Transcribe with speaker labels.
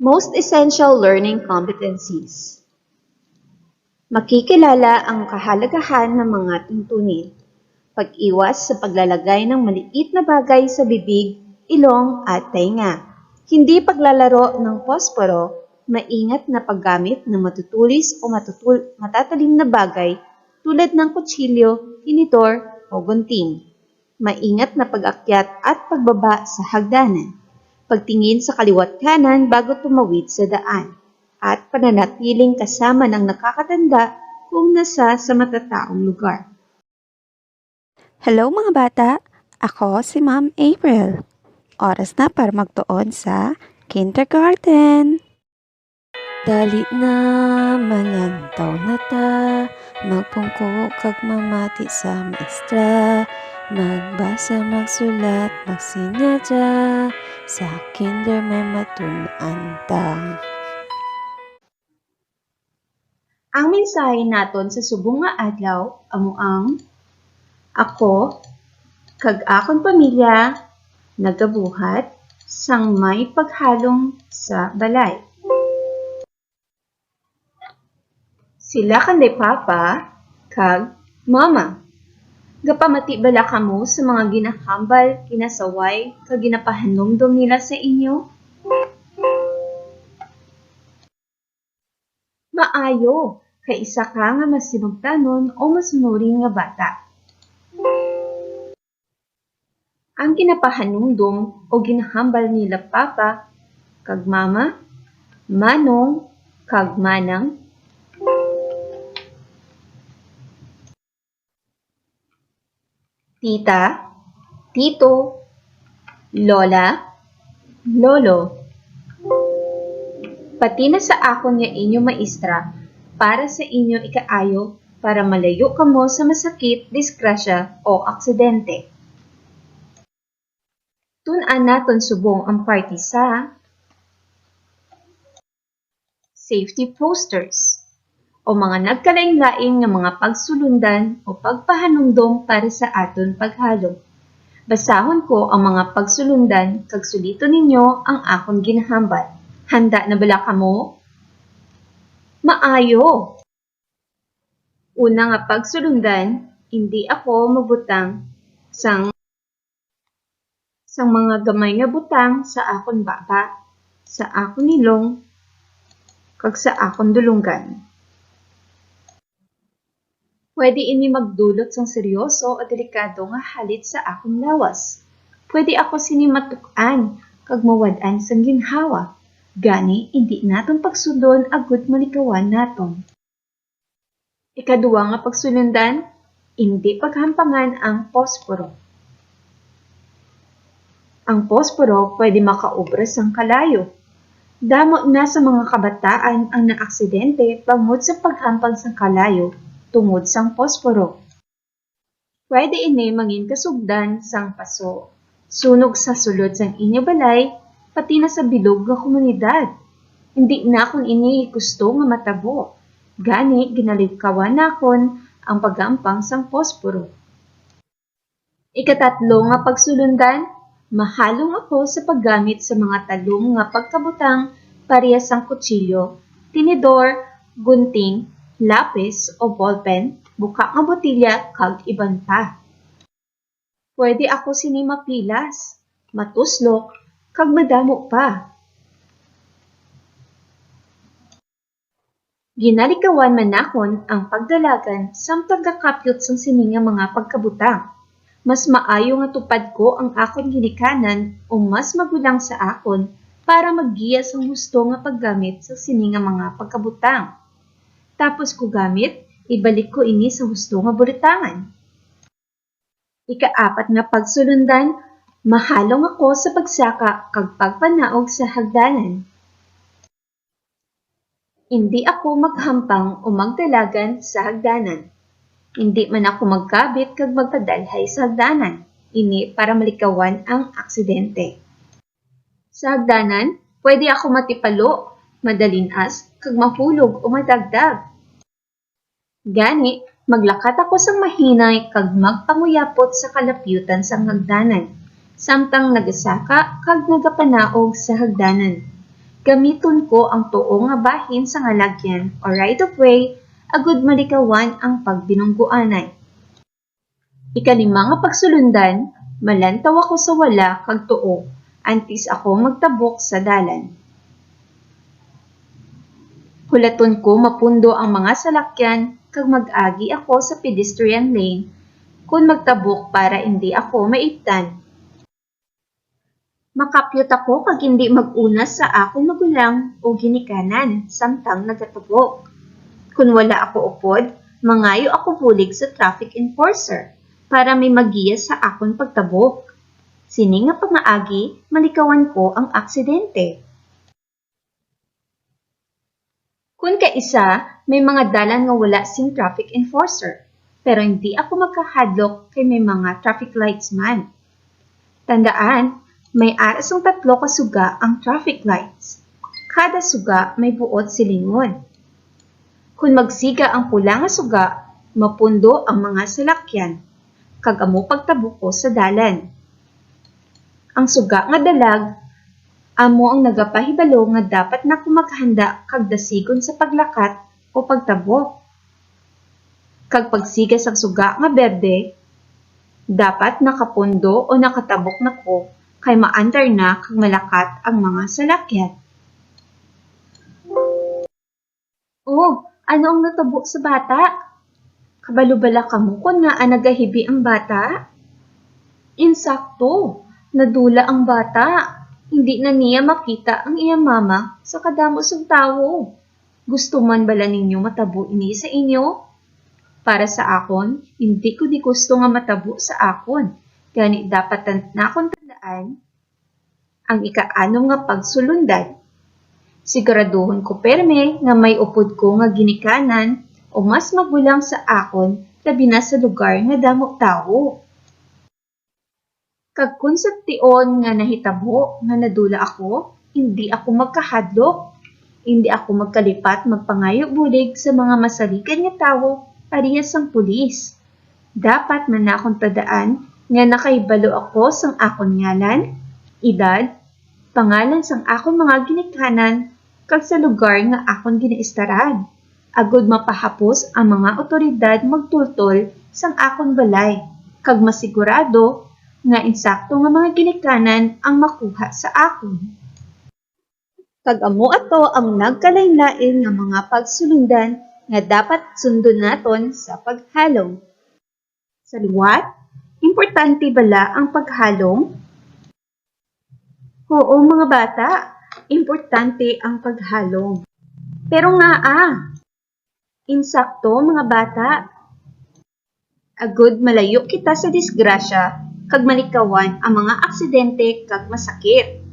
Speaker 1: Most essential learning competencies. Makikilala ang kahalagahan ng mga tuntunin. Pag-iwas sa paglalagay ng maliit na bagay sa bibig, ilong at tainga. Hindi paglalaro ng posporo, maingat na paggamit ng matutulis o matatalim na bagay tulad ng kutsilyo, tinidor o gunting. Maingat na pag-akyat at pagbaba sa hagdanan. Pagtingin sa kaliwa't kanan bago tumawid sa daan, at pananatiling kasama ng nakakatanda kung nasa sa matataong lugar.
Speaker 2: Hello mga bata! Ako si Ma'am April. Oras na para magtuon sa kindergarten. Dali na manantaw na ta, magpungko kag mamati sa maestra, magbasa, magsulat, magsinyadya, sa kinder may matun-an ta.
Speaker 1: Ang mensahe naton sa subong nga adlaw amo ang ako kag akon pamilya nagabuhat sang may paghalong sa balay. Sila kanday papa kag mama. Gapamati bala kamo sa mga ginahambal, kinasaway, kag ginapahanumdum nila sa inyo? Maayo, kay isa ka nga masinugtanon o masunuri nga bata. Ang ginapahanumdum o ginahambal nila papa, kag mama, manong, kag manang, tita, tito, lola, lolo. Pati na sa akon nga inyo maestra, para sa inyo ikaayo, para malayo kamo sa masakit, disgrasya o aksidente. Tun-an naton subong ang party sa safety posters o mga nagkalain-lain nga mga pagsulundan o pagpahanumdom para sa aton paghalom. Basahon ko ang mga pagsulundan kag sulito ninyo ang akong ginahambal. Handa na bala kamo? Maayo! Una nga pagsulundan, hindi ako magbutang sang mga gamay nga butang sa akon baba, sa akon nilong, kag sa akon dulunggan. Pwede ini magdulot sang seryoso o delikado nga halit sa akong lawas. Pwede ako sini matuk-an kag mawad-an sang ginhawa. Gani, hindi naton pagsudon agud malikawan naton. Ikaduwa nga pagsulundan, hindi paghampangan ang posporo. Ang posporo pwede makaobra sang kalayo. Damo na sa mga kabataan ang naaksidente bangod sa paghampang sang kalayo tungod sang posporo. Pwede ini mangin kasugdan sang paso, sunog sa sulod sang inyo balay, pati na sa bilog nga komunidad. Hindi na akon ini gusto nga matabo. Gani, ginalikawan nakon ang pagampang sang posporo. Ikatatlo nga pagsulundan, mahalong ako sa paggamit sa mga talong nga pagkabutang parehas sang kutsilyo, tinidor, gunting, lapis o ballpen, buka nga botilya kag iban pa. Pwede ako sini mapilas, matuslok, kag madamo pa. Ginalikawan man nakon ang pagdalagan sang pagkakapyot sang sini nga mga pagkabutang. Mas maayo nga tupad ko ang akon ginikanan o mas magulang sa akon para maggiya sang husto nga paggamit sa sini nga mga pagkabutang. Tapos ko gamit, ibalik ko ini sa husto nga bulitangan. Ikaapat nga pagsulundan, mahalong ako sa pagsaka kag pagpanaog sa hagdanan. Hindi ako maghampang o magdalagan sa hagdanan. Hindi man ako magkabit kag magpadalhay sa hagdanan. Ini para malikawan ang aksidente. Sa hagdanan, pwede ako matipalo, madalinas, kag mahulog o madagdag. Gani, maglakat ako sang mahinay kag magpanguyapot sa kalapyutan sang hagdanan, samtang nagasaka kag nagapanaog sa hagdanan. Gamiton ko ang tuo nga bahin sa ngalagyan o right of way, agud malikawan ang pagbinungguanay. Ikalima nga pagsulundan, malantaw ako sa wala kag tuo, antis ako magtabok sa dalan. Hulaton ko mapundo ang mga salakyan kag mag-agi ako sa pedestrian lane kung magtabok para hindi ako maiptan. Makapyot ako kag hindi mag-una sa akong magulang o ginikanan samtang nagatabok. Kung wala ako upod, mangayo ako bulig sa traffic enforcer para may magiya sa akong pagtabok. Sini nga pangaagi, malikawan ko ang aksidente. Kung kaisa, may mga dalan nga wala sing traffic enforcer, pero hindi ako magkahadlok kay may mga traffic lights man. Tandaan, may arasong 3 kasuga ang traffic lights. Kada suga may buot silingon. Kung magsiga ang pula nga suga, mapundo ang mga salakyan, kag amo pagtabuko sa dalan. Ang suga nga dalag, amo ang nagapahibalo nga dapat na kumaghanda kag dasigon sa paglakat o pagtabok. Kag pagsiga sa suga nga berde, dapat nakapundo o nakatabok na ko kay maandar na kag malakat ang mga salakyan. Oh, ano ang natabo sa bata? Kabalo-bala ka mo kung nga nagahibi ang bata? Insakto, nadula ang bata. Hindi na niya makita ang iyang mama sa kadamo sang tawo. Gusto man bala ninyo matabo ini sa inyo? Para sa akon, hindi ko di gusto nga matabo sa akon. Gani dapat na akong tandaan ang ika-anom nga pagsulundan. Siguraduhon ko perme nga may upod ko nga ginikanan o mas magulang sa akon labi na sa lugar nga damo tawo. Kag kun sa tion nga nahitabo nga nadula ako, hindi ako magkahadlok, hindi ako magkalipat magpangayo bulig sa mga masaligan nga tawo parehas sang pulis. Dapat man akong tadaan nga nakahibalo ako sang akon ngalan, edad, pangalan sang akon mga ginikanan, kag sa lugar nga akon ginaistarad. Agud mapahapos ang mga otoridad magtultol sang akon balay, kag masigurado nga insakto nga mga ginikanan ang makuha sa akon. Kag amo ato ang nagkalain-lain nga mga pagsulundan nga dapat sundon naton sa paghalong. Sa liwat, importante bala ang paghalong? Oo mga bata, importante ang paghalong. Pero nga insakto mga bata. Agud malayo kita sa disgrasya kag malikawan ang mga aksidente kag masakit.